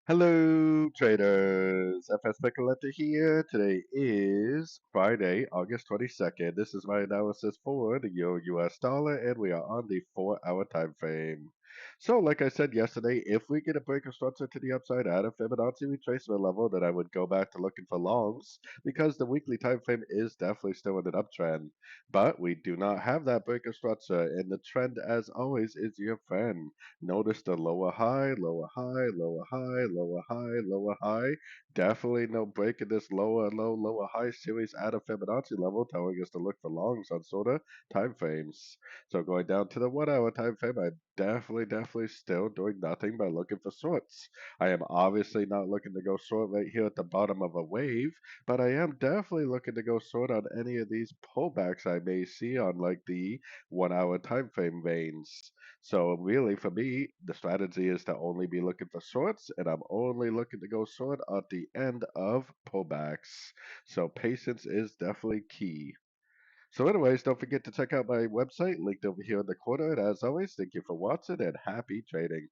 Hello, traders. FX Pip Collector here. Today is Friday, August 22nd. This is my analysis for the Euro US dollar, and we are on the 4-hour time frame. So, like I said yesterday, if we get a break of structure to the upside at a Fibonacci retracement level, then I would go back to looking for longs because the weekly time frame is definitely still in an uptrend. But we do not have that break of structure, and the trend, as always, is your friend. Notice the lower high, lower high, lower high, lower high, lower high. Definitely no break in this lower low, lower high series at a Fibonacci level, telling us to look for longs on sort of time frames. So going down to the 1 hour time frame, I definitely still doing nothing but looking for shorts. I am obviously not looking to go short right here at the bottom of a wave, but I am definitely looking to go short on any of these pullbacks I may see on like the 1 hour time frame veins. So really, for me, the strategy is to only be looking for shorts, and I'm only looking to go short at the end of pullbacks. So patience is definitely key. So anyways, don't forget to check out my website linked over here in the corner. And as always, thank you for watching and happy trading.